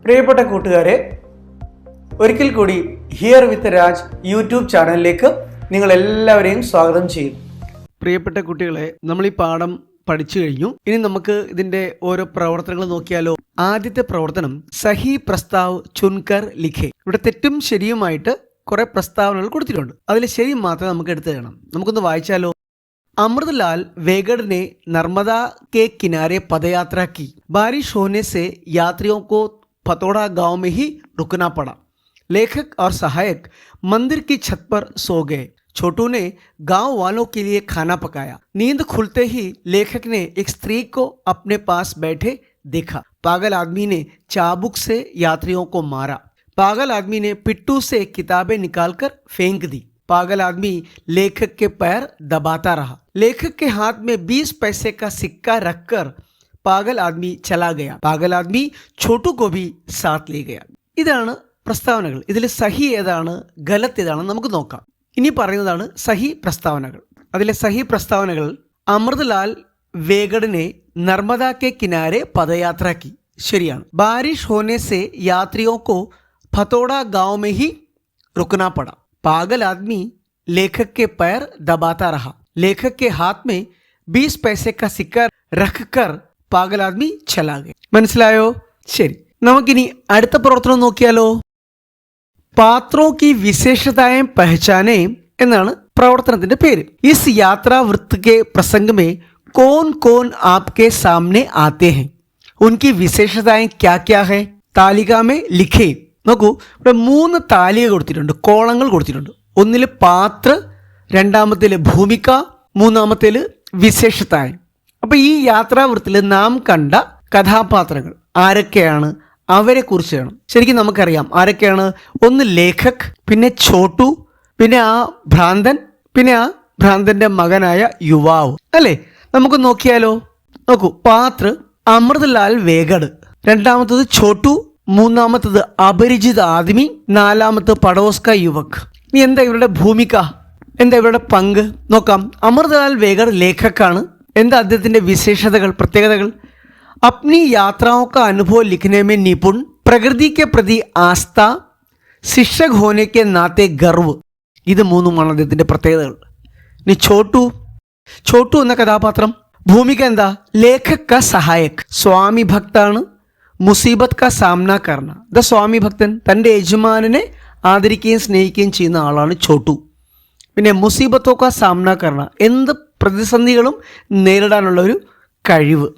പ്രിയപ്പെട്ട കൂട്ടുകാരെ, ഒരിക്കൽ കൂടി ഹിയർ വിത്ത് രാജ് യൂട്യൂബ് ചാനലിലേക്ക് നിങ്ങൾ എല്ലാവരെയും സ്വാഗതം ചെയ്യും. പ്രിയപ്പെട്ട കുട്ടികളെ, നമ്മൾ ഈ പാഠം പഠിച്ചു കഴിഞ്ഞു. ഇനി നമുക്ക് ഇതിന്റെ ഓരോ പ്രവർത്തനങ്ങൾ നോക്കിയാലോ. ആദ്യത്തെ പ്രവർത്തനം സഹി പ്രസ്താവ് ചുൻകർ ലിഖേ. ഇവിടെ തെറ്റും ശരിയുമായിട്ട് കുറെ പ്രസ്താവനകൾ കൊടുത്തിട്ടുണ്ട്. അതിൽ ശരി മാത്രം നമുക്ക് എടുത്തു തരണം. നമുക്കൊന്ന് വായിച്ചാലോ. अमृतलाल वेगड़ ने नर्मदा के किनारे पदयात्रा की. बारिश होने से यात्रियों को फतोड़ा गांव में ही रुकना पड़ा. लेखक और सहायक मंदिर की छत पर सो गए. छोटू ने गांव वालों के लिए खाना पकाया. नींद खुलते ही लेखक ने एक स्त्री को अपने पास बैठे देखा. पागल आदमी ने चाबुक से यात्रियों को मारा. पागल आदमी ने पिट्टू से किताबें निकालकर फेंक दी. पागल आदमी लेखक के पैर दबाता रहा. लेखक के हाथ में 20 पैसे का सिक्का रखकर पागल आदमी चला गया. पागल आदमी छोटू को भी साथ ले गया. ഇതാണ് പ്രസ്താവനകൾ. ഇതിൽ സഹി ഏതാണ്, ഗലത്ത് ഏതാണ് നമുക്ക് നോക്കാം. ഇനി പറയുന്നതാണ് സഹി പ്രസ്താവനകൾ. അതിലെ സഹി പ്രസ്താവനകൾ: അമൃതലാൽ വേഗഡിനെ നർമ്മദ കെ കിനാരെ പദയാത്ര की. ശരിയാണ്. ബാരിഷ് होने से यात्रियों को फतोड़ा गांव में ही रुकना पड़ा. पागल आदमी लेखक के पैर दबाता रहा. लेखक के हाथ में 20 पैसे का सिक्का रखकर पागल आदमी चला गया. മനസ്സിലായോ? ശരി, നമുക്കിനി അടുത്ത പ്രവർത്തനം നോക്കിയാലോ. പാത്രോं की विशेषताएं पहचाने എന്നാണ് പ്രവർത്തനത്തിന്റെ പേര്. इस यात्रा वृत्त के प्रसंग में कौन कौन आपके सामने आते हैं, उनकी विशेषताएं क्या क्या है, तालिका में लिखे. നോക്കൂ, ഇവിടെ 3 താലിക കൊടുത്തിട്ടുണ്ട്, കോളങ്ങൾ കൊടുത്തിട്ടുണ്ട്. ഒന്നിൽ പാത്ര, രണ്ടാമത്തേൽ ഭൂമിക, മൂന്നാമത്തേൽ വിശേഷതായ. അപ്പൊ ഈ യാത്രാവൃത്തിൽ നാം കണ്ട കഥാപാത്രങ്ങൾ ആരൊക്കെയാണ്, അവരെ കുറിച്ച് വേണം. ശരിക്കും നമുക്കറിയാം ആരൊക്കെയാണ്. ഒന്ന് ലേഖക്, പിന്നെ ചോട്ടു, പിന്നെ ആ ഭ്രാന്തൻ, പിന്നെ ആ ഭ്രാന്തന്റെ മകനായ യുവാവ്, അല്ലേ? നമുക്ക് നോക്കിയാലോ. നോക്കൂ, പാത്ര അമൃതലാൽ വേഗഡ്, രണ്ടാമത്തത് ചോട്ടു, മൂന്നാമത്തത് അപരിചിത ആദ്മി, നാലാമത്തെ പടോസ്ക യുവക്. ഇനി എന്താ ഇവരുടെ ഭൂമിക, എന്താ ഇവരുടെ പങ്ക് നോക്കാം. അമൃതലാൽ വേഗഡ് ലേഖക്കാണ്. എന്താ അദ്ദേഹത്തിന്റെ വിശേഷതകൾ, പ്രത്യേകതകൾ? अपनी यात्राओं का अनुभव लिखने में निपुण, प्रकृति के प्रति आस्था, शिक्षक होने के नाते गर्व. ഇത് മൂന്നുമാണ് അദ്ദേഹത്തിന്റെ പ്രത്യേകതകൾ. ഇനി ചോട്ടു എന്ന കഥാപാത്രം ഭൂമിക എന്താ? ലേഖക് കാ സഹായക്, സ്വാമി ഭക്താണ്. മുസീബത്ത് കാ സാമന കർണ, ദ സ്വാമി ഭക്തൻ, തൻ്റെ യജമാനെ ആദരിക്കുകയും സ്നേഹിക്കുകയും ചെയ്യുന്ന ആളാണ് ചോട്ടു. പിന്നെ മുസീബത്തോ കാ സാമന കർണ, എന്ത് പ്രതിസന്ധികളും നേരിടാനുള്ള ഒരു കഴിവ്.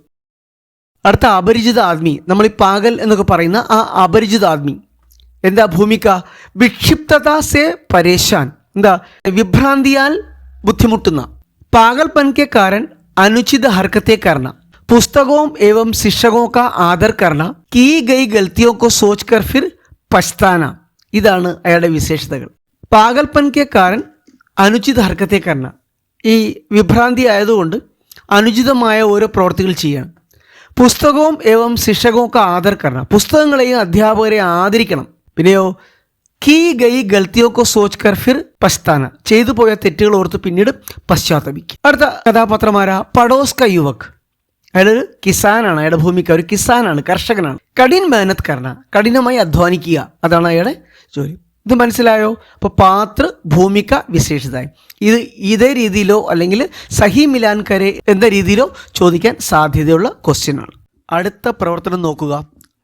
അടുത്ത അപരിചിത ആദ്മി, നമ്മൾ ഈ പാഗൽ എന്നൊക്കെ പറയുന്ന ആ അപരിചിത ആദ്മി. എന്താ ഭൂമിക? വിക്ഷിപ്തത സെ പരേശാൻ, എന്താ വിഭ്രാന്തിയാൽ ബുദ്ധിമുട്ടുന്ന. പാഗൽപൻ കെ കാരൻ അനുചിത ഹർക്കത്തെ കർണ, പുസ്തകവും एवं शिक्षकों का आदर करना, की गई गलतियों को सोचकर फिर पछताना. ഇതാണ് അയാളുടെ വിശേഷതകൾ. പാഗൽപൻ കെ കാരൻ അനുചിത ഹർക്കത്തെ കർണ, ഈ വിഭ്രാന്തി ആയതുകൊണ്ട് അനുചിതമായ ഓരോ പ്രവർത്തികൾ ചെയ്യണം. പുസ്തകവും एवं शिक्षकों का आदर करना, പുസ്തകങ്ങളെയും അധ്യാപകരെ ആദരിക്കണം. പിന്നെയോ की गई गलतियों को सोचकर फिर पछताना, ചെയ്തു പോയ തെറ്റുകൾ ഓർത്ത് പിന്നീട് പശ്ചാത്തപിക്കുക. അടുത്ത കഥാപാത്രമാരാ? പടോസ്ക യുവക്, അയാളൊരു കിസാനാണ്. അയാളുടെ ഭൂമിക ഒരു കിസാനാണ്, കർഷകനാണ്. കഠിൻ മെഹനത്ത് കർണ, കഠിനമായി അധ്വാനിക്കുക, അതാണ് അയാളുടെ ജോലി. ഇത് മനസ്സിലായോ? അപ്പോൾ പാത്ര, ഭൂമിക, വിശേഷതായി. ഇത് ഇതേ രീതിയിലോ അല്ലെങ്കിൽ സഹി മിലാൻ കരെ എന്ന രീതിയിലോ ചോദിക്കാൻ സാധ്യതയുള്ള ക്വസ്റ്റ്യൻ ആണ്. അടുത്ത പ്രവർത്തനം നോക്കുക.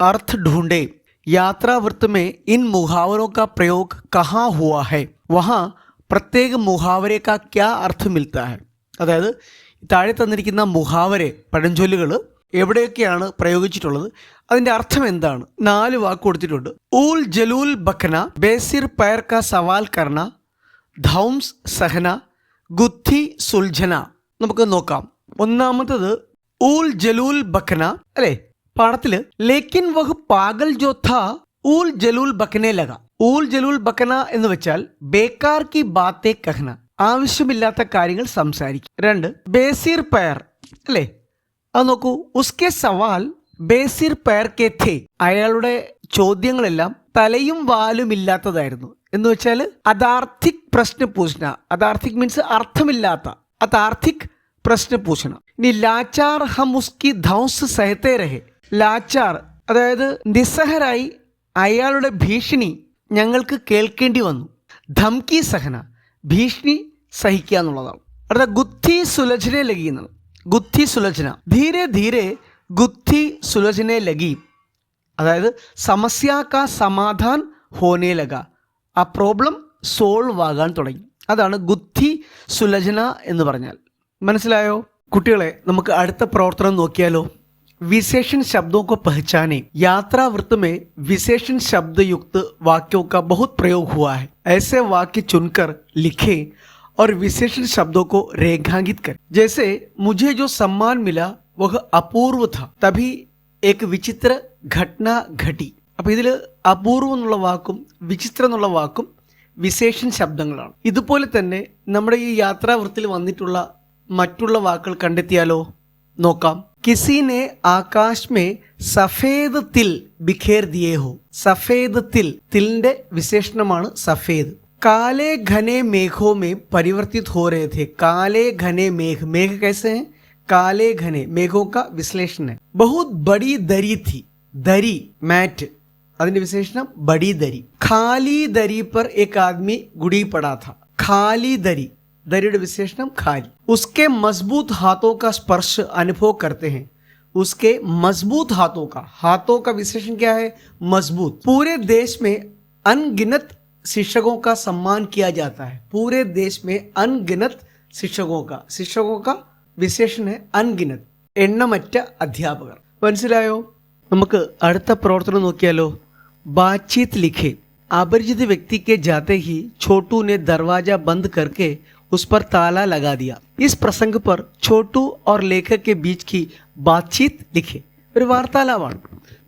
अर्थ ढूंढे. यात्रा वृत्त में इन मुहावरों का प्रयोग कहाँ हुआ है, वहाँ प्रत्येक मुहावरे का क्या अर्थ मिलता है. അതായത് താഴെ തന്നിരിക്കുന്ന മുഹാവരെ, പഴഞ്ചൊല്ലുകൾ എവിടെയൊക്കെയാണ് പ്രയോഗിച്ചിട്ടുള്ളത്, അതിൻ്റെ അർത്ഥം എന്താണ്? 4 വാക്ക് കൊടുത്തിട്ടുണ്ട്. ഊൽ ജലൂൽ ബഖന, ബേസിർ പയർ കാ സവാൽ കർണ, ധൗംസ് സഹന, ഗുദ്ധി സുൽझന. നമുക്ക് നോക്കാം. ഒന്നാമത്തത് ഊൽ ജലൂൽ ബഖന, അല്ലേ? പാഠത്തില് ലേക്കിൻ വഹ് പാഗൽ ജോ ഥാ ഊൽ ജലൂൽ ബഖനെ ലഗ. ഊൽ ജലൂൽ ബഖന എന്ന് വെച്ചാൽ ബേക്കാർ കി ബാത്തേ കഹ്ന, ആവശ്യമില്ലാത്ത കാര്യങ്ങൾ സംസാരിക്കും. 2 ബേസിർ പയർ, അല്ലേ? അത് നോക്കൂ. ഉസ്കെ സവാൽ ബേസിർ പയർ കെ ഥേ, അയാളുടെ ചോദ്യങ്ങളെല്ലാം തലയും വാലും ഇല്ലാത്തതായിരുന്നു. എന്ന് വെച്ചാൽ അതാർത്ഥിക് പ്രശ്ന പൂച്ഛന. അതാർത്ഥിക് മീൻസ് അർത്ഥമില്ലാത്ത, അതാർത്ഥിക് പ്രശ്ന പൂച്ഛന. ഇനി ലാച്ചാർ ഹം ഉസ്കി ധൗസ് സഹത്തെ രഹെ. ലാച്ചാർ അതായത് നിസ്സഹരായി അയാളുടെ ഭീഷണി ഞങ്ങൾക്ക് കേൾക്കേണ്ടി വന്നു. ധംകി സഹന, ഭീഷണി സഹിക്കുക എന്നുള്ളതാണ്. അടുത്ത ഗുദ്ധി സുലझने लगी എന്നാണ്. ഗുദ്ധി സുലझന, ധീരെ ധീരെ ഗുദ്ധി സുലझने लगी, അതായത് സമസ്യ കാ സമാധാൻ ഹോനെ ലഗ, ആ പ്രോബ്ലം സോൾവ് ആകാൻ തുടങ്ങി. അതാണ് ഗുദ്ധി സുലझന എന്ന് പറഞ്ഞാൽ. മനസ്സിലായോ കുട്ടികളെ? നമുക്ക് അടുത്ത പ്രവർത്തനം നോക്കിയാലോ. विशेषण शब्दों को पहचाने. यात्रा वृत्त में विशेषण शब्द युक्त वाक्यों का बहुत प्रयोग हुआ है. ऐसे वाक्य चुनकर लिखें और विशेषण शब्दों को रेखांकित करें. जैसे मुझे जो सम्मान मिला वह अपूर्व था, तभी एक विचित्र घटना घटी. അപ്പോൾ ഇതിൽ അപൂർവം എന്നുള്ള വാക്കും വിചിത്രം എന്നുള്ള വാക്കും വിശേഷൺ ശബ്ദങ്ങളാണ്. ഇതുപോലെ തന്നെ നമ്മുടെ ഈ യാത്രാവൃത്തിൽ വന്നിട്ടുള്ള മറ്റുള്ള വാക്കുകൾ കണ്ടെത്തിയാലോ? നോക്കാം. किसी ने आकाश में सफेद तिल बिखेर दिए हो. सफेद तिल, तिलिന്റെ വിശേഷണമാണ് സഫേദ്. काले घने मेघों में परिवर्तित हो रहे थे. काले घने मेघ, मेघ कैसे हैं? काले घने मेघों का विश्लेषण है. बहुत बड़ी दरी थी. दरी मैट, അതിന്റെ വിശേഷണം बड़ी दरी. खाली दरी पर एक आदमी गुड़ी पड़ा था. खाली दरी, दरिയുടെ വിശേഷണം खाली. उसके मजबूत हाथों का स्पर्श अनुभव करते हैं. उसके मजबूत हाथों का विशेषण क्या है? मजबूत. पूरे देश में अनगिनत शिक्षकों का सम्मान किया जाता है. पूरे देश में अनगिनत शिक्षकों का विशेषण है अनगिनत, എണ്ണമറ്റ അധ്യാപകർ. മനസ്സിലായോ? നമുക്ക് അടുത്ത പ്രവർത്തനം നോക്കിയാലോ. बातचीत लिखे. अपरिचित व्यक्ति के जाते ही छोटू ने दरवाजा बंद करके उस पर ताला लगा दिया. इस प्रसंग पर छोटू और लेखक के बीच की बातचीत लिखे. ഒരു വാർത്താലാവാണ്.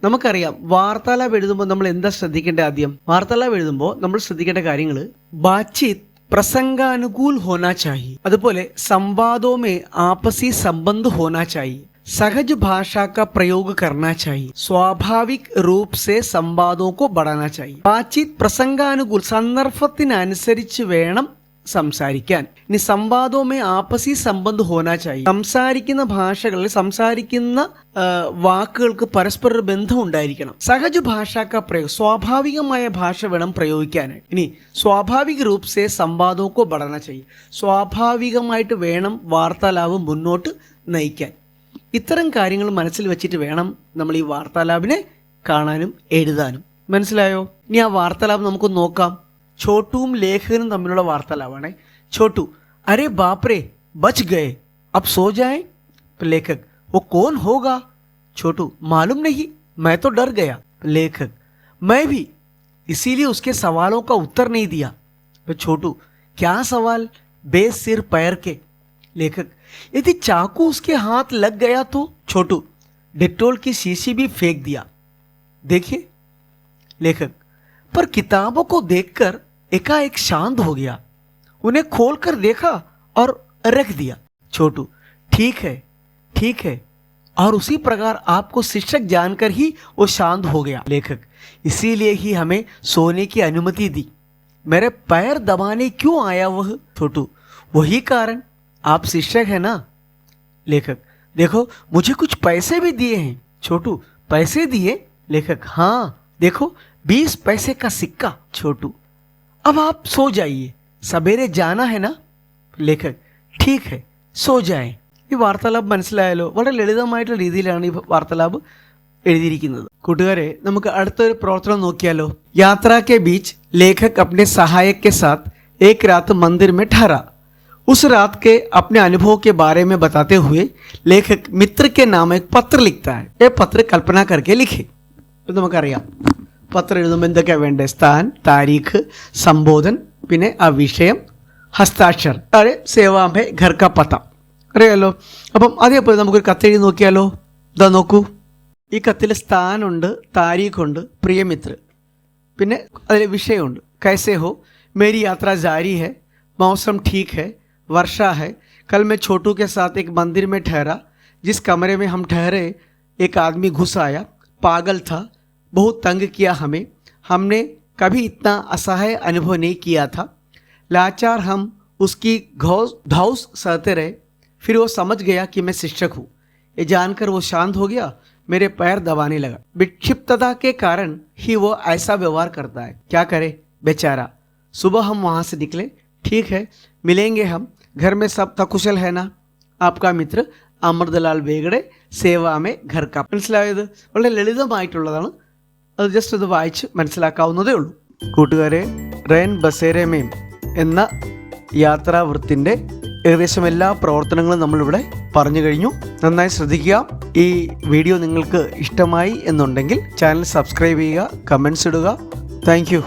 നമുക്കറിയാം വാർത്താലാവ് എഴുതുമ്പോൾ നമ്മൾ എന്താ ശ്രദ്ധിക്കേണ്ടത്? ആദ്യം വാർത്താലാവ് എഴുതുമ്പോൾ നമ്മൾ ശ്രദ്ധിക്കേണ്ട കാര്യങ്ങൾ, ബാത്ചീത് പ്രസംഗാനുകൂൽ ഹോനാ ചാഹിയെ, അതുപോലെ സംവാദോ മേ ആപസി സംബന്ധ ഹോനാ ചാഹിയെ, सहज भाषा का प्रयोग करना चाहिए, स्वाभाविक रूप से संवादों को बढ़ाना चाहिए. बातचीत പ്രസംഗാനുകൂൽ, സന്ദർഭത്തിനനുസരിച്ച് വേണം സംസാരിക്കാൻ. ഇനി സംവാദവുമേ ആപസി സംബന്ധ ഹോനാ ചായി, സംസാരിക്കുന്ന ഭാഷകളിൽ സംസാരിക്കുന്ന വാക്കുകൾക്ക് പരസ്പര ബന്ധം ഉണ്ടായിരിക്കണം. സഹജ ഭാഷാക്ക പ്രയോഗം, സ്വാഭാവികമായ ഭാഷ വേണം പ്രയോഗിക്കാനായി. ഇനി സ്വാഭാവിക രൂപസേ സംവാദമൊക്കെ പഠന ചെയ്യും, സ്വാഭാവികമായിട്ട് വേണം വാർത്താലാപ് മുന്നോട്ട് നയിക്കാൻ. ഇത്തരം കാര്യങ്ങൾ മനസ്സിൽ വെച്ചിട്ട് വേണം നമ്മൾ ഈ വാർത്താലാപിനെ കാണാനും എഴുതാനും. മനസ്സിലായോ? ഇനി ആ വാർത്താലാപ് നമുക്ക് നോക്കാം. छोटूम लेखकനും തമ്മിലുള്ള വാർത്താലാവാണ്. छोटू, अरे बाप रे बच गए, अब सो जाएं. लेखक, वो कौन होगा? छोटू, मालूम नहीं, मैं तो डर गया. लेखक, मैं भी, इसीलिए उसके सवालों का उत्तर नहीं दिया. छोटू, क्या सवाल? बेसिर पैर के. लेखक, यदि चाकू उसके हाथ लग गया तो? छोटू, डेटोल की शीशी भी फेंक दिया. देखिए. लेखक, पर किताबों को देखकर एकाएक शांत हो गया, उन्हें खोलकर देखा और रख दिया. छोटू, ठीक है, और उसी प्रकार आपको शिक्षक जानकर ही वो शांत हो गया. लेखक, इसीलिए ही हमें सोने की अनुमति दी. मेरे पैर दबाने क्यों आया वह? छोटू, वही कारण, आप शिक्षक है ना. लेखक, देखो मुझे कुछ पैसे भी दिए हैं. छोटू, पैसे दिए? लेखक, हाँ देखो 20 पैसे का सिक्का. छोटू, अब आप सो जाइए, सवेरे जाना है ना. लेखक, ठीक है, सो जाएं. ഈ വാർത്താലാപ് മനസ്സിലായാലോ? വളരെ ലളിതമായിട്ടുള്ള രീതിയിലാണ് ഈ വാർത്താലാപ് എഴുതിയിരിക്കുന്നത്. കൂട്ടുകാരെ, നമുക്ക് അടുത്തൊരു പ്രവർത്തനം നോക്കിയാലോ. യാത്രാ के बीच लेखक अपने सहायक के साथ एक रात मंदिर में ठहरा. उस रात के अपने अनुभव के बारे में बताते हुए लेखक मित्र के नाम एक पत्र लिखता है. ये पत्र कल्पना करके लिखे. ഇത് നമുക്കറിയാം. പത്രം എഴുതുമ്പോൾ എന്തൊക്കെയാണ് വേണ്ടത്? സ്ഥാൻ, താരീഖ്, സംബോധൻ, പിന്നെ ആ വിഷയം, ഹസ്താക്ഷർ, താഴെ സേവാംബെ ഘർ കാ പത്ത. അറിയാമല്ലോ. അപ്പം അതേപോലെ നമുക്കൊരു കത്തെഴുതി നോക്കിയാലോ. ഇതാ നോക്കൂ. ഈ കത്തിൽ സ്ഥാനുണ്ട്, താരീഖുണ്ട്, പ്രിയമിത്ര, പിന്നെ അതിൽ വിഷയമുണ്ട്. कैसे हो, मेरी यात्रा जारी है, मौसम ठीक है, वर्षा है, कल मैं छोटू के साथ एक मंदिर में ठहरा. जिस कमरे में हम ठहरे एक आदमी घुस आया, पागल था, बहुत तंग किया हमें. हमने कभी इतना असहाय अनुभव नहीं किया था. लाचार हम उसकी धौस सहते रहे. फिर वो समझ गया कि मैं शिक्षक हूँ. ये जानकर वो शांत हो गया. मेरे पैर दबाने लगा। विक्षिप्तता के कारण ही वो ऐसा व्यवहार करता है, क्या करे बेचारा। सुबह हम वहाँ से निकले, ठीक है मिलेंगे हम, घर में सब सकुशल है ना। आपका മിത്ര അമൃതലാൽ വേഗടെ സേവാമേ ഘർ കാ. മനസ്സിലായത്? വളരെ ലളിതമായിട്ടുള്ളതാണ്, അത് ജസ്റ്റ് അത് വായിച്ച് മനസ്സിലാക്കാവുന്നതേ ഉള്ളൂ. കൂട്ടുകാരെ, റെയിൻ ബസേരമേം എന്ന യാത്രാവൃത്തിൻ്റെ ഏകദേശം എല്ലാ പ്രവർത്തനങ്ങളും നമ്മളിവിടെ പറഞ്ഞു കഴിഞ്ഞു. നന്നായി ശ്രദ്ധിക്കുക. ഈ വീഡിയോ നിങ്ങൾക്ക് ഇഷ്ടമായി എന്നുണ്ടെങ്കിൽ ചാനൽ സബ്സ്ക്രൈബ് ചെയ്യുക, കമൻസ് ഇടുക. Thank you.